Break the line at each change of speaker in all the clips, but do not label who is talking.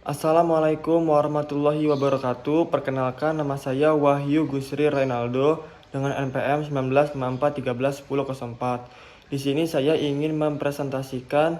Assalamualaikum warahmatullahi wabarakatuh. Perkenalkan, nama saya Wahyu Gusri Reynaldo dengan NPM 1994131004. Di sini saya ingin mempresentasikan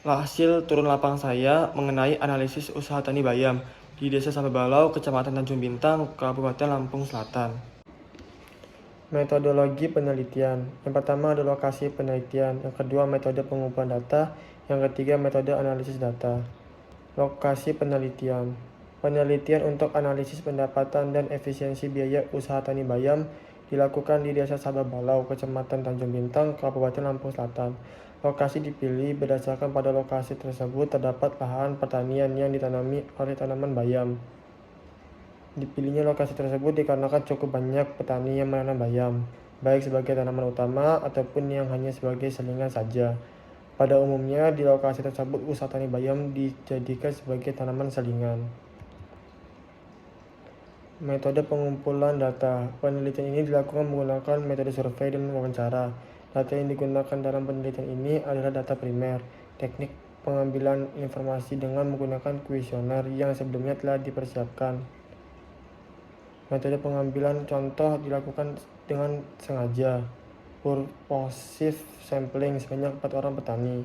hasil turun lapang saya mengenai analisis usaha tani bayam di Desa Sababalau, Kecamatan Tanjung Bintang, Kabupaten Lampung Selatan. Metodologi penelitian. Yang pertama adalah lokasi penelitian, yang kedua metode pengumpulan data, yang ketiga metode analisis data. Lokasi penelitian. Penelitian untuk analisis pendapatan dan efisiensi biaya usaha tani bayam dilakukan di Desa Sababalau, Kecamatan Tanjung Bintang, Kabupaten Lampung Selatan. Lokasi dipilih berdasarkan pada lokasi tersebut terdapat lahan pertanian yang ditanami oleh tanaman bayam. Dipilihnya lokasi tersebut dikarenakan cukup banyak petani yang menanam bayam, baik sebagai tanaman utama ataupun yang hanya sebagai selingan saja. Pada umumnya, di lokasi tersebut usaha tani bayam dijadikan sebagai tanaman selingan. Metode pengumpulan data. Penelitian ini dilakukan menggunakan metode survei dan wawancara. Data yang digunakan dalam penelitian ini adalah data primer. Teknik pengambilan informasi dengan menggunakan kuesioner yang sebelumnya telah dipersiapkan. Metode pengambilan contoh dilakukan dengan sengaja. Purposive sampling sebanyak 4 orang petani.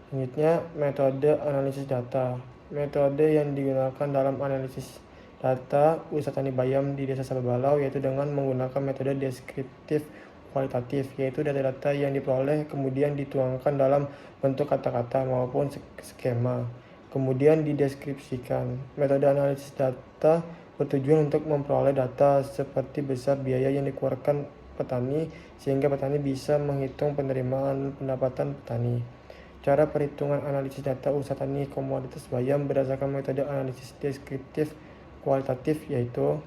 Selanjutnya, metode analisis data. Metode yang digunakan dalam analisis data usaha tani bayam di Desa Sababalau yaitu dengan menggunakan metode deskriptif kualitatif, yaitu data-data yang diperoleh kemudian dituangkan dalam bentuk kata-kata maupun skema, kemudian dideskripsikan. Metode analisis data bertujuan untuk memperoleh data seperti besar biaya yang dikeluarkan petani sehingga petani bisa menghitung penerimaan pendapatan petani. Cara perhitungan analisis data usaha tani komoditas bayam berdasarkan metode analisis deskriptif kualitatif yaitu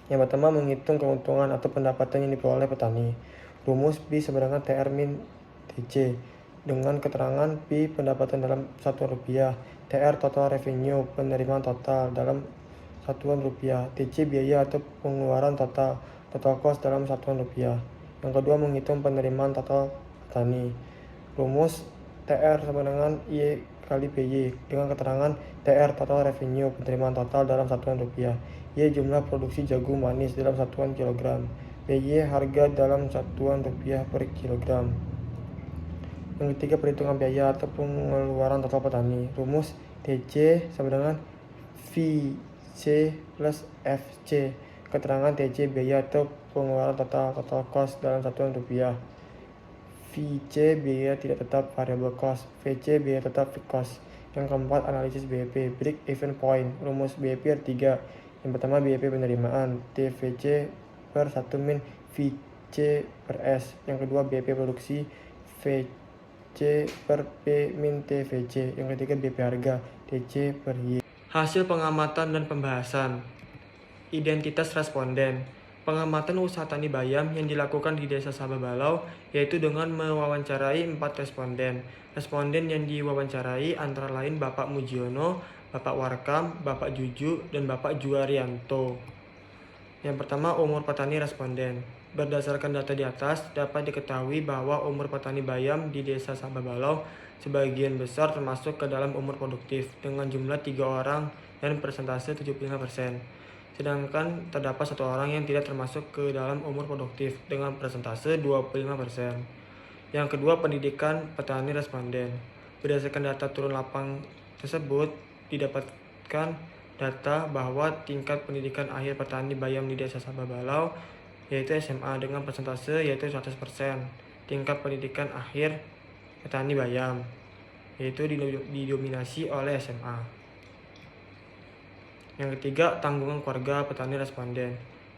yang pertama menghitung keuntungan atau pendapatan yang diperoleh petani. Rumus P sama dengan TR min TC dengan keterangan P pendapatan dalam satuan rupiah, TR total revenue penerimaan total dalam satuan rupiah, TC biaya atau pengeluaran total cost dalam satuan rupiah. Yang kedua menghitung penerimaan total petani. Rumus TR sama dengan Y kali PY dengan keterangan TR total revenue penerimaan total dalam satuan rupiah, Y jumlah produksi jagung manis dalam satuan kilogram, PY harga dalam satuan rupiah per kilogram. Yang ketiga perhitungan biaya atau pengeluaran total petani. Rumus TC sama dengan VC plus FC. Keterangan TC biaya atau pengeluaran total cost dalam satuan rupiah. VC biaya tidak tetap variable cost, VC biaya tetap fixed cost. Yang keempat analisis BEP, break even point. Rumus BEP ada 3. Yang pertama BEP penerimaan, TVC per 1 min VC per S. Yang kedua BEP produksi, VC per P min TVC. Yang ketiga BEP harga, TC per Y. Hasil pengamatan dan pembahasan. Identitas responden. Pengamatan usaha tani bayam yang dilakukan di Desa Sababalau yaitu dengan mewawancarai 4 responden. Responden yang diwawancarai antara lain Bapak Mujiono, Bapak Warkam, Bapak Juju, dan Bapak Juarianto. Yang pertama, umur petani responden. Berdasarkan data di atas, dapat diketahui bahwa umur petani bayam di Desa Sababalau sebagian besar termasuk ke dalam umur produktif dengan jumlah 3 orang dan persentase 75%. Sedangkan terdapat 1 orang yang tidak termasuk ke dalam umur produktif dengan persentase 25%. Yang kedua, pendidikan petani responden. Berdasarkan data turun lapang tersebut, didapatkan data bahwa tingkat pendidikan akhir petani bayam di Desa Sababalau yaitu SMA dengan persentase yaitu 100%. Tingkat pendidikan akhir petani bayam yaitu didominasi oleh SMA. Yang ketiga, tanggungan keluarga petani responden.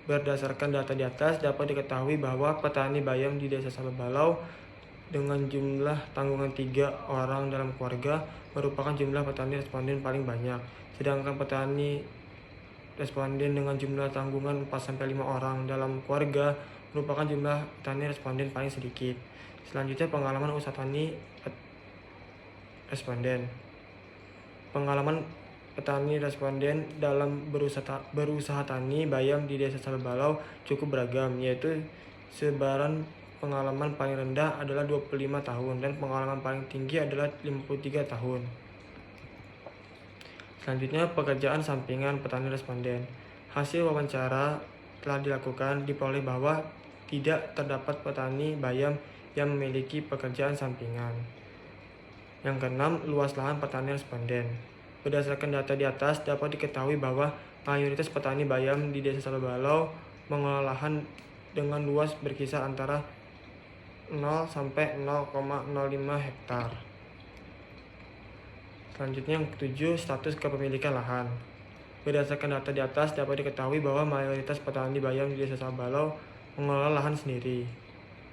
Berdasarkan data di atas, dapat diketahui bahwa petani bayam di Desa Sababalau dengan jumlah tanggungan 3 orang dalam keluarga merupakan jumlah petani responden paling banyak. Sedangkan petani responden dengan jumlah tanggungan 4-5 orang dalam keluarga merupakan jumlah petani responden paling sedikit. Selanjutnya, pengalaman usaha tani responden. Pengalaman petani responden dalam berusaha tani bayam di Desa Sababalau cukup beragam, yaitu sebaran pengalaman paling rendah adalah 25 tahun dan pengalaman paling tinggi adalah 53 tahun. Selanjutnya, pekerjaan sampingan petani responden. Hasil wawancara telah dilakukan diperoleh bahwa tidak terdapat petani bayam yang memiliki pekerjaan sampingan. Yang keenam, luas lahan petani responden. Berdasarkan data di atas, dapat diketahui bahwa mayoritas petani bayam di Desa Sababalau mengelola lahan dengan luas berkisar antara 0 sampai 0,05 hektar. Selanjutnya yang ketujuh, status kepemilikan lahan. Berdasarkan data di atas, dapat diketahui bahwa mayoritas petani bayam di Desa Sababalau mengelola lahan sendiri.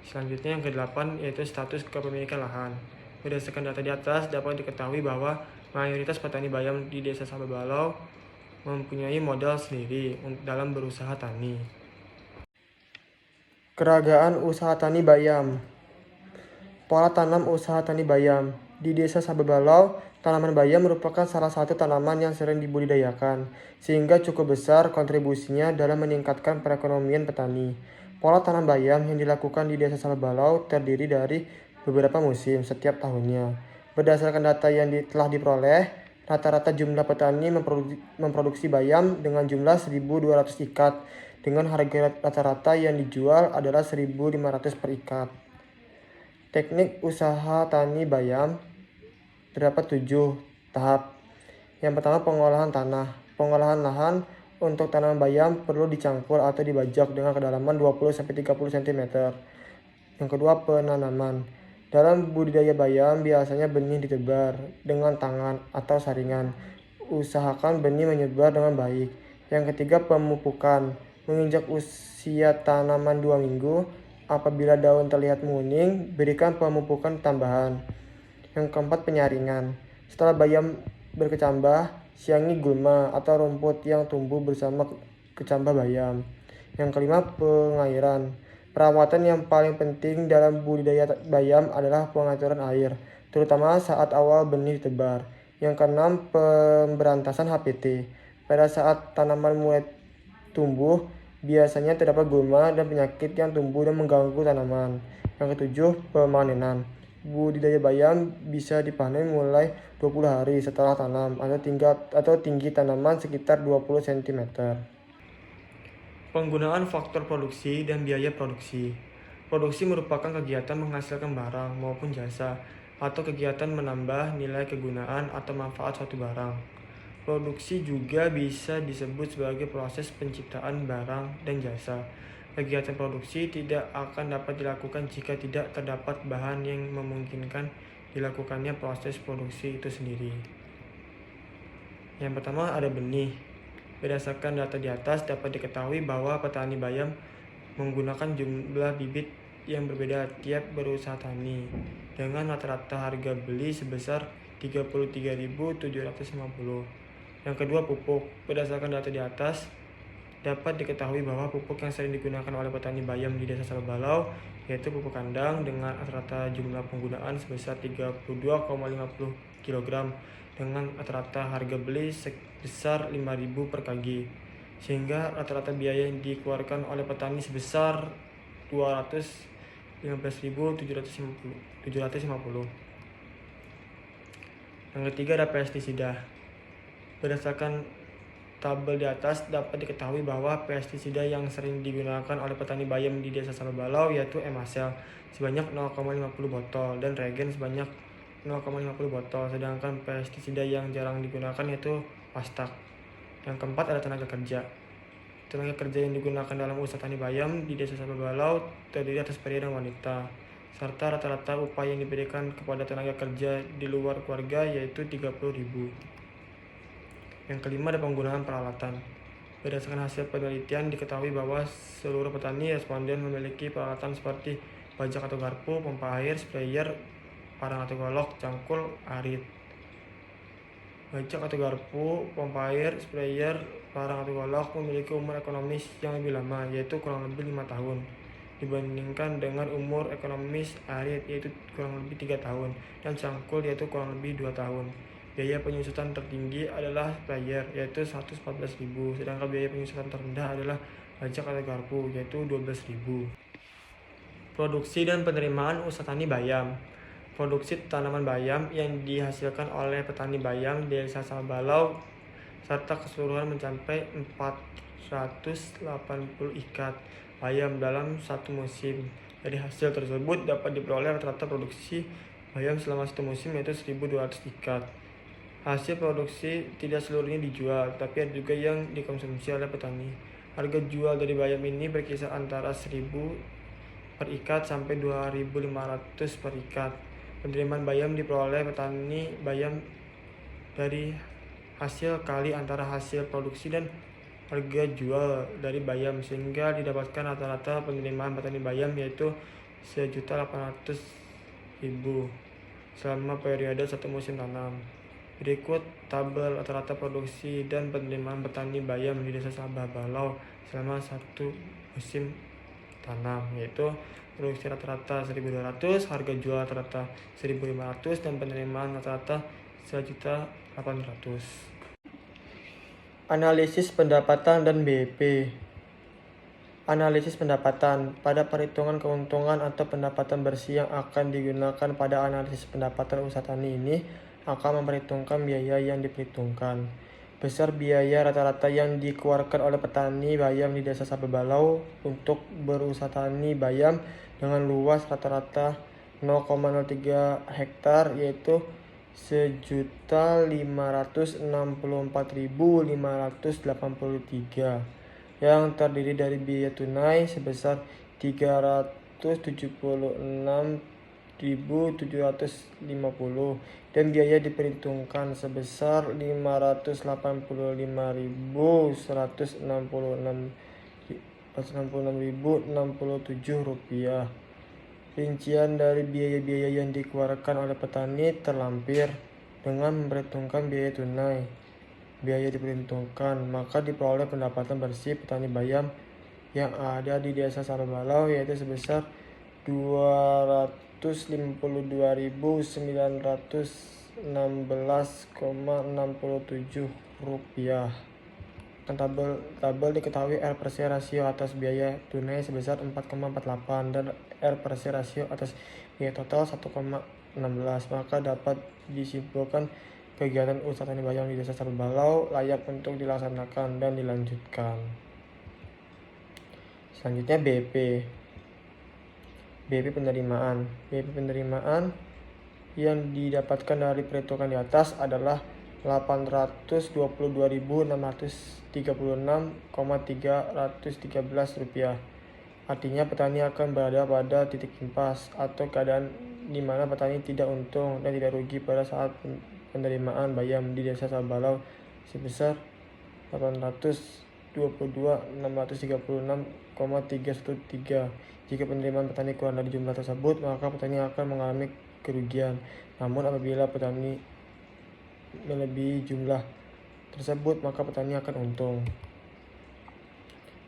Selanjutnya yang kedelapan, yaitu status kepemilikan lahan. Berdasarkan data di atas, dapat diketahui bahwa mayoritas petani bayam di Desa Sababalau mempunyai modal sendiri dalam berusaha tani. Keragaan usaha tani bayam. Pola tanam usaha tani bayam. Di Desa Sababalau, tanaman bayam merupakan salah satu tanaman yang sering dibudidayakan, sehingga cukup besar kontribusinya dalam meningkatkan perekonomian petani. Pola tanam bayam yang dilakukan di Desa Sababalau terdiri dari beberapa musim setiap tahunnya. Berdasarkan data yang telah diperoleh, rata-rata jumlah petani memproduksi bayam dengan jumlah 1.200 ikat, dengan harga rata-rata yang dijual adalah 1.500 per ikat. Teknik usaha tani bayam terdapat 7 tahap. Yang pertama, pengolahan tanah. Pengolahan lahan untuk tanaman bayam perlu dicangkul atau dibajak dengan kedalaman 20-30 cm. Yang kedua, penanaman. Dalam budidaya bayam, biasanya benih ditebar dengan tangan atau saringan. Usahakan benih menyebar dengan baik. Yang ketiga, pemupukan. Menginjak usia tanaman 2 minggu, apabila daun terlihat menguning, berikan pemupukan tambahan. Yang keempat, penyaringan. Setelah bayam berkecambah, siangi gulma atau rumput yang tumbuh bersama kecambah bayam. Yang kelima, pengairan. Perawatan yang paling penting dalam budidaya bayam adalah pengaturan air, terutama saat awal benih ditebar. Yang keenam, pemberantasan HPT. Pada saat tanaman mulai tumbuh, biasanya terdapat gulma dan penyakit yang tumbuh dan mengganggu tanaman. Yang ketujuh, pemanenan. Budidaya bayam bisa dipanen mulai 20 hari setelah tanam atau tinggi tanaman sekitar 20 cm. Penggunaan faktor produksi dan biaya produksi. Produksi merupakan kegiatan menghasilkan barang maupun jasa, atau kegiatan menambah nilai kegunaan atau manfaat suatu barang. Produksi juga bisa disebut sebagai proses penciptaan barang dan jasa. Kegiatan produksi tidak akan dapat dilakukan jika tidak terdapat bahan yang memungkinkan dilakukannya proses produksi itu sendiri. Yang pertama, ada benih. Berdasarkan data di atas, dapat diketahui bahwa petani bayam menggunakan jumlah bibit yang berbeda tiap berusaha tani, dengan rata-rata harga beli sebesar 33.750. Yang kedua, pupuk. Berdasarkan data di atas, dapat diketahui bahwa pupuk yang sering digunakan oleh petani bayam di Desa Sababalau yaitu pupuk kandang dengan rata-rata jumlah penggunaan sebesar 32,50 kg dengan rata-rata harga beli sebesar 5.000 per kg, sehingga rata-rata biaya yang dikeluarkan oleh petani sebesar 215.750. Yang ketiga, ada pestisida. Berdasarkan tabel di atas, dapat diketahui bahwa pestisida yang sering digunakan oleh petani bayam di Desa Sababalau yaitu Emacel sebanyak 0,50 botol dan Regen sebanyak 0,50 botol, sedangkan pestisida yang jarang digunakan yaitu Pastak. Yang keempat, ada tenaga kerja. Tenaga kerja yang digunakan dalam usaha tani bayam di Desa Sababalau terdiri atas pria dan wanita, serta rata-rata upah yang diberikan kepada tenaga kerja di luar keluarga yaitu 30.000. Yang kelima, ada penggunaan peralatan. Berdasarkan hasil penelitian, diketahui bahwa seluruh petani responden memiliki peralatan seperti bajak atau garpu, pompa air, sprayer, parang atau golok, cangkul, arit. Bajak atau garpu, pompa air, sprayer, parang atau golok memiliki umur ekonomis yang lebih lama, yaitu kurang lebih 5 tahun, dibandingkan dengan umur ekonomis arit yaitu kurang lebih 3 tahun, dan cangkul yaitu kurang lebih 2 tahun. Biaya penyusutan tertinggi adalah sprayer yaitu 114.000, sedangkan biaya penyusutan terendah adalah bajak atau garpu yaitu 12.000. Produksi dan penerimaan usaha tani bayam. Produksi tanaman bayam yang dihasilkan oleh petani bayam di Desa Sababalau serta keseluruhan mencapai 480 ikat bayam dalam satu musim. Dari hasil tersebut dapat diperoleh rata-rata produksi bayam selama satu musim yaitu 1.200 ikat. Hasil produksi tidak seluruhnya dijual, tapi ada juga yang dikonsumsi oleh petani. Harga jual dari bayam ini berkisar antara 1.000 per ikat sampai 2.500 per ikat. Penerimaan bayam diperoleh petani bayam dari hasil kali antara hasil produksi dan harga jual dari bayam, sehingga didapatkan rata-rata penerimaan petani bayam yaitu 1.800.000 selama periode satu musim tanam. Berikut tabel rata-rata produksi dan penerimaan petani bayam di Desa Sabah Balau selama satu musim tanam, yaitu produksi rata-rata 1.200, harga jual rata-rata 1.500, dan penerimaan rata-rata 1.800.000. Analisis pendapatan dan BEP. Analisis pendapatan. Pada perhitungan keuntungan atau pendapatan bersih yang akan digunakan pada analisis pendapatan usaha tani ini akan memperhitungkan biaya yang diperhitungkan. Besar biaya rata-rata yang dikeluarkan oleh petani bayam di Desa Sabah Balau untuk berusaha tani bayam dengan luas rata-rata 0,03 hektar yaitu 1.564.583 yang terdiri dari biaya tunai sebesar 376.750 dan biaya diperhitungkan sebesar 585.166.067 rupiah. Rincian dari biaya-biaya yang dikeluarkan oleh petani terlampir dengan memperhitungkan biaya tunai, biaya diperhitungkan, maka diperoleh pendapatan bersih petani bayam yang ada di Desa Sabah Balau yaitu sebesar 259.916,67 rupiah. Tabel diketahui R per C rasio atas biaya tunai sebesar 4,48 dan R per C rasio atas biaya total 1,16, maka dapat disimpulkan kegiatan usaha tani bayam di Desa Sabah Balau layak untuk dilaksanakan dan dilanjutkan. Selanjutnya BEP. BEP penerimaan. BEP penerimaan yang didapatkan dari perhitungan di atas adalah 822.636,313 rupiah. Artinya petani akan berada pada titik impas atau keadaan di mana petani tidak untung dan tidak rugi pada saat penerimaan bayam di Desa Sabah Balau sebesar 822.636,313. Jika penerimaan petani kurang dari jumlah tersebut, maka petani akan mengalami kerugian. Namun apabila petani melebihi jumlah tersebut, maka petani akan untung.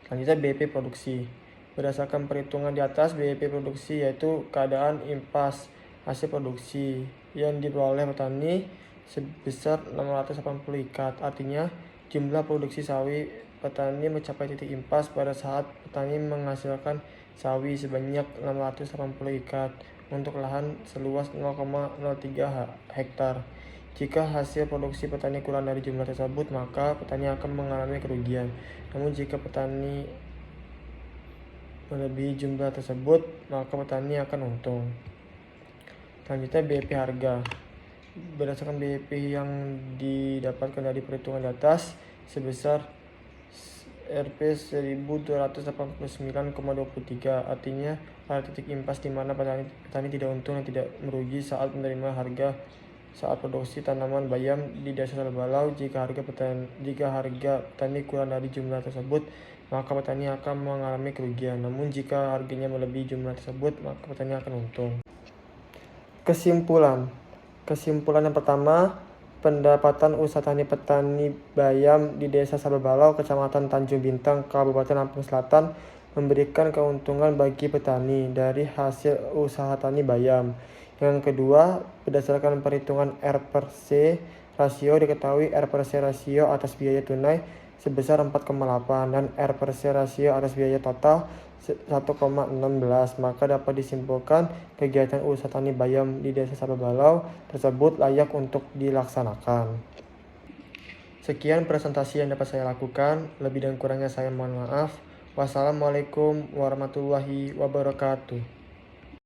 Selanjutnya BEP produksi. Berdasarkan perhitungan di atas, BEP produksi yaitu keadaan impas hasil produksi yang diperoleh petani sebesar 680 ikat. Artinya jumlah produksi sawi petani mencapai titik impas pada saat petani menghasilkan sawi sebanyak 680 ikat untuk lahan seluas 0,03 hektar. Jika hasil produksi petani kurang dari jumlah tersebut, maka petani akan mengalami kerugian. Namun jika petani melebihi jumlah tersebut, maka petani akan untung. Selanjutnya BEP harga. Berdasarkan BEP yang didapatkan dari perhitungan di atas sebesar Rp 1.289,23, artinya pada titik impas di mana petani tidak untung dan tidak merugi saat menerima harga saat produksi tanaman bayam di Desa Sabah Balau. Jika harga petani kurang dari jumlah tersebut, maka petani akan mengalami kerugian. Namun jika harganya melebihi jumlah tersebut, maka petani akan untung. Kesimpulan yang pertama, pendapatan usaha tani petani bayam di Desa Sabah Balau, Kecamatan Tanjung Bintang, Kabupaten Lampung Selatan memberikan keuntungan bagi petani dari hasil usaha tani bayam. Yang kedua, berdasarkan perhitungan R per C rasio diketahui R per C rasio atas biaya tunai sebesar 4,8 dan R per C rasio atas biaya total 1,16, maka dapat disimpulkan kegiatan usaha tani bayam di Desa Sabah Balau tersebut layak untuk dilaksanakan. Sekian presentasi yang dapat saya lakukan. Lebih dan kurangnya saya mohon maaf. Wassalamualaikum warahmatullahi wabarakatuh.